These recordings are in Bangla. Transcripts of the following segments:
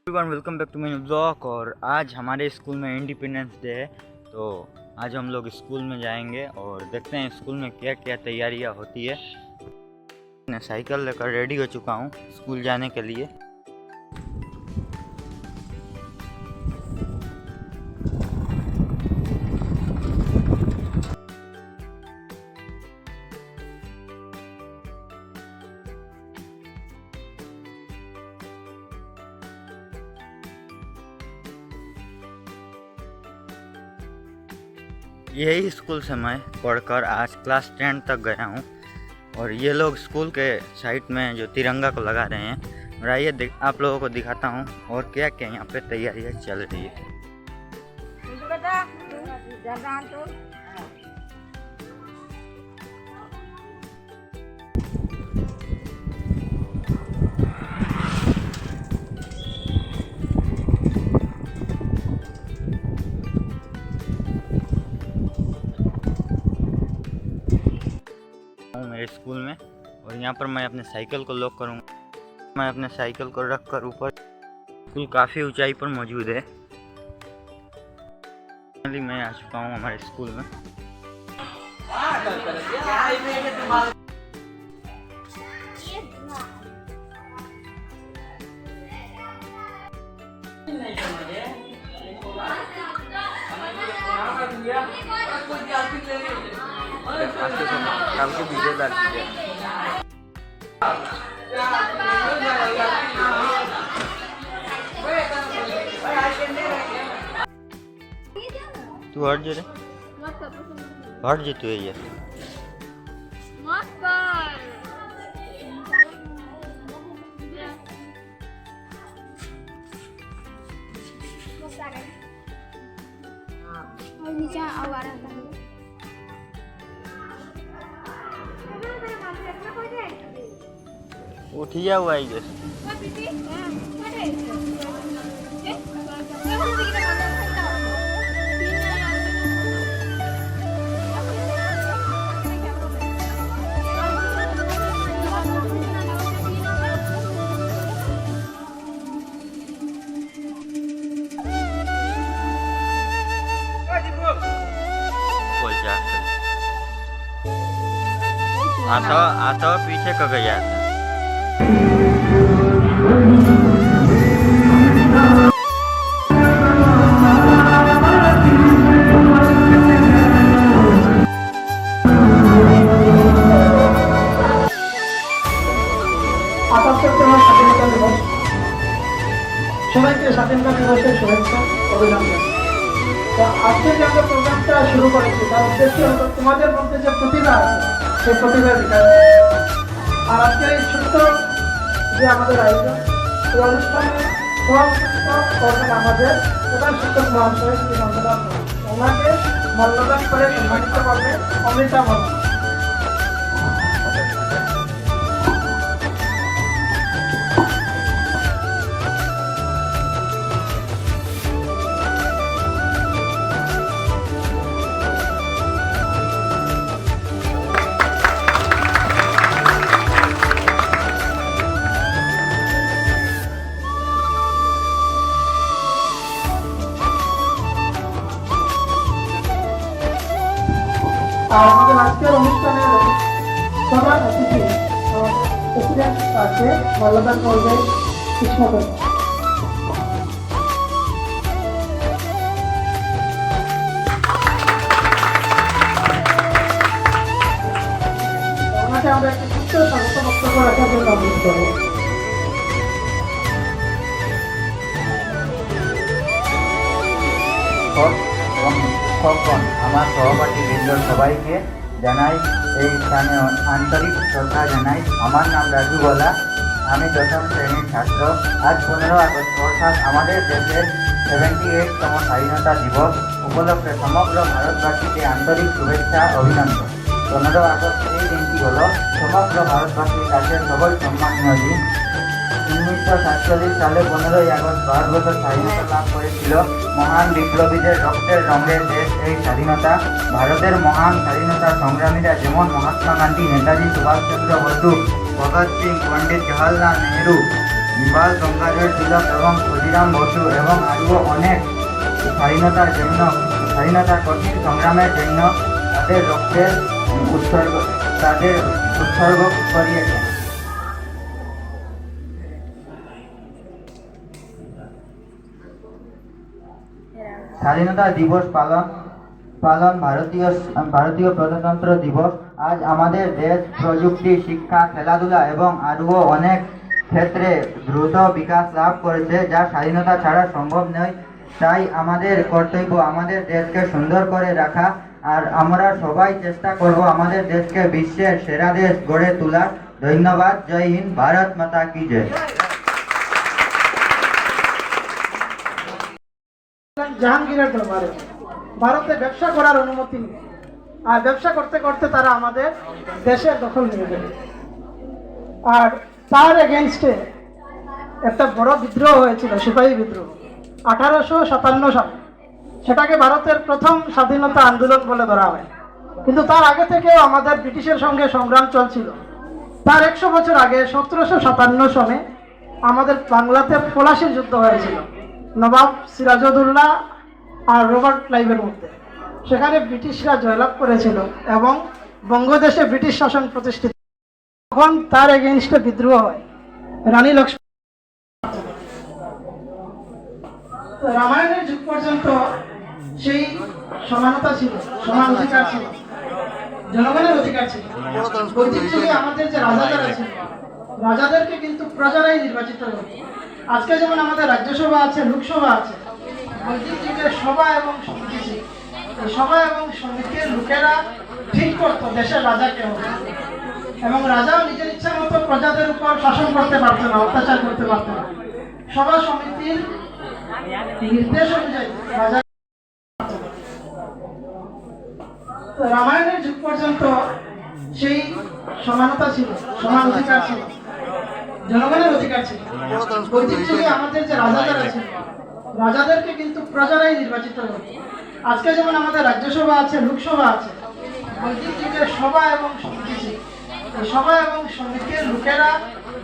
Everyone welcome back to my blog. और आज हमारे स्कूल में इंडिपेंडेंस डे है, तो आज हम लोग स्कूल में जाएंगे और देखते हैं स्कूल में क्या क्या तैयारियां होती है। मैं साइकिल लेकर रेडी हो चुका हूँ स्कूल जाने के लिए। यही स्कूल से मैं पढ़कर आज क्लास 10 तक गया हूँ। और ये लोग स्कूल के साइड में जो तिरंगा को लगा रहे हैं, और आइए आप लोगों को दिखाता हूँ और क्या क्या यहाँ पे तैयारियाँ चल रही है। मेरे स्कूल में, और यहाँ पर मैं अपने साइकिल को लॉक करूँगा। मैं अपने साइकिल को रख कर ऊपर, स्कूल काफ़ी ऊंचाई पर मौजूद है। मैं आ चुका हूँ हमारे स्कूल में। काम के वीडियो डाल दीजिए। तू हट जा रे, हट जा तू ये नीचे आवारा उठिया हुआ है जैसे। आता पीछे का गया था। সবাইকে স্বাধীনতা দিবসের শুভেচ্ছা অভিনন্দন। তো আজকে যে আমরা প্রোগ্রামটা শুরু করেছি তার উদ্দেশ্য হলো তোমাদের মধ্যে যে প্রতিভা আছে সেই প্রতিভা বিকাশ। আর আজকে এই ছোট্ট যে আমাদের আয়োজন, এই অনুষ্ঠানে করবেন আমাদের প্রধান শিক্ষক মহাশয় শ্রী নন্দলাল, ওনাকে মাল্যদান করে সম্মানিত করবে অমৃতা মন্ডল। আর আমাদের আজকের অনুষ্ঠানের প্রধান অতিথি প্রেসিডেন্ট আছে মাল্যদান করবে কৃষ্ণদত্ত। ওনাকে আমরা একটি ছোট্ট স্বাগত বক্তব্য রাখার জন্য অনুরোধ করবো। আমার সহপাঠীবৃন্দ সবাইকে জানাই এই স্থানে আন্তরিক শ্রদ্ধা জানাই। আমার নাম রাজু বলা, আমি দশম শ্রেণীর ছাত্র। আজ 15 আগস্ট অর্থাৎ আমাদের দেশের 78তম স্বাধীনতা দিবস উপলক্ষে সমগ্র ভারতবাসীকে আন্তরিক শুভেচ্ছা অভিনন্দন। 15 আগস্ট এই দিনটি হল সমগ্র ভারতবাসীর কাছে সবল সম্মানীয় দিন। 1947 সালে 15ই আগস্ট ভারতবর্ষ স্বাধীনতা লাভ করেছিল। মহান বিপ্লবীদের রক্তের রঙে দেশ এই স্বাধীনতা। ভারতের মহান স্বাধীনতা সংগ্রামীরা যেমন মহাত্মা গান্ধী, নেতাজি সুভাষচন্দ্র বসু, ভগৎ সিং, পণ্ডিত জওহরলাল নেহরু, বাল গঙ্গাধর তিলক এবং ক্ষুদিরাম বসু এবং আরও অনেক স্বাধীনতার কঠিন সংগ্রামের জন্য তাদের উৎসর্গ করিয়েছেন। স্বাধীনতা দিবস পালন ভারতীয় প্রজাতন্ত্র দিবস। আজ আমাদের দেশ প্রযুক্তি, শিক্ষা, খেলাধুলা এবং আরও অনেক ক্ষেত্রে দ্রুত বিকাশ লাভ করেছে, যা স্বাধীনতা ছাড়া সম্ভব নয়। তাই আমাদের কর্তব্য আমাদের দেশকে সুন্দর করে রাখা, আর আমরা সবাই চেষ্টা করব আমাদের দেশকে বিশ্বের সেরা দেশ গড়ে তোলার। ধন্যবাদ। জয় হিন্দ। ভারত মাতা কি জয়। জাহাঙ্গীরের দরবারে ভারতে ব্যবসা করার অনুমতি নেই, আর ব্যবসা করতে করতে তারা আমাদের দেশের দখল নিয়ে যাবে। আর তার এগেনস্টে একটা বড় বিদ্রোহ হয়েছিল, সিপাহী বিদ্রোহ 1857 সালে। সেটাকে ভারতের প্রথম স্বাধীনতা আন্দোলন বলে ধরা হয়। কিন্তু তার আগে থেকেও আমাদের ব্রিটিশের সঙ্গে সংগ্রাম চলছিল। তার 100 বছর আগে 1757 সনে আমাদের বাংলাতে পলাশির যুদ্ধ হয়েছিল নবাব সিরাজউদ্দৌলা আর রবার্ট ক্লাইভের মধ্যে। সেখানে ব্রিটিশরা জয়লাভ করেছিল এবং বঙ্গদেশে ব্রিটিশ শাসন প্রতিষ্ঠিত। তখন তার এগেইনস্টে বিদ্রোহ হয়। রানী লক্ষ্মী রামায়ণের যুগ পর্যন্ত সেই সমানতা ছিল, সমান অধিকার ছিল, জনগণের অধিকার ছিল। বৈদিক যুগে আমাদের যে রাজাদারা ছিল, রাজাদেরকে কিন্তু প্রজারাই নির্বাচিত করত। আজকে যেমন আমাদের রাজ্যসভা আছে, লোকসভা আছে, বৈদিক যুগে সভা এবং সমিতি ছিল। এই সভা এবং সমিতির লোকেরা ঠিক করতো দেশের রাজাকে হবে, এবং রাজাও নিজের ইচ্ছা মতো প্রজাদের উপর শাসন করতে পারতো না, অত্যাচার করতে পারতো না। সভা সমিতির নির্দেশ অনুযায়ী রাজা। রামায়ণের যুগ পর্যন্ত সেই সমানতা ছিল, সমান অধিকার ছিল, জনগণের অধিকার ছিল। বৈদিক যুগে আমাদের যে রাজাদারা ছিল, রাজাদেরকে কিন্তু প্রজারাই নির্বাচিত করত। আজকে যেমন আমাদের রাজ্যসভা আছে, লোকসভা আছে, বৈদিক যুগে সভা এবং সমিতি ছিল। এই সভা এবং সমিতির লোকেরা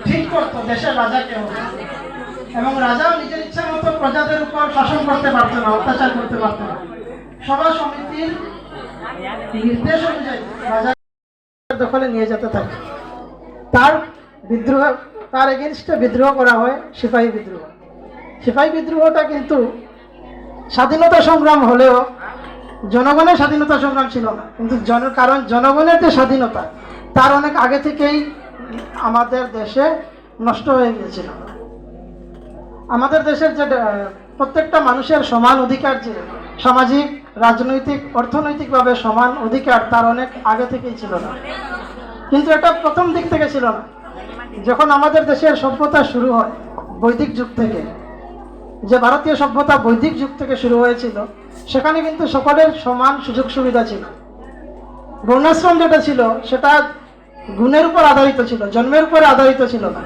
ঠিক করতো দেশের রাজাকে হবে, এবং রাজাও নিজের ইচ্ছা মতো প্রজাদের উপর শাসন করতে পারতো না, অত্যাচার করতে পারতো না। সভা সমিতির নির্দেশ অনুযায়ী রাজা দখলে নিয়ে যেতে থাকে। তার এগেনস্টে বিদ্রোহ করা হয় সিপাহী বিদ্রোহ। সিপাহী বিদ্রোহটা কিন্তু স্বাধীনতা সংগ্রাম হলেও জনগণের স্বাধীনতা সংগ্রাম ছিল না। কিন্তু কারণ জনগণের যে স্বাধীনতা তার অনেক আগে থেকেই আমাদের দেশে নষ্ট হয়ে গিয়েছিল। আমাদের দেশের যে প্রত্যেকটা মানুষের সমান অধিকার, যে সামাজিক, রাজনৈতিক, অর্থনৈতিকভাবে সমান অধিকার, তার অনেক আগে থেকেই ছিল না। কিন্তু এটা প্রথম দিক থেকে ছিল না। যখন আমাদের দেশের সভ্যতা শুরু হয় বৈদিক যুগ থেকে, যে ভারতীয় সভ্যতা বৈদিক যুগ থেকে শুরু হয়েছিল, সেখানে কিন্তু সকলের সমান সুযোগ সুবিধা ছিল। বর্ণাশ্রম যেটা ছিল সেটা গুণের উপর আধারিত ছিল, জন্মের উপর আধারিত ছিল না।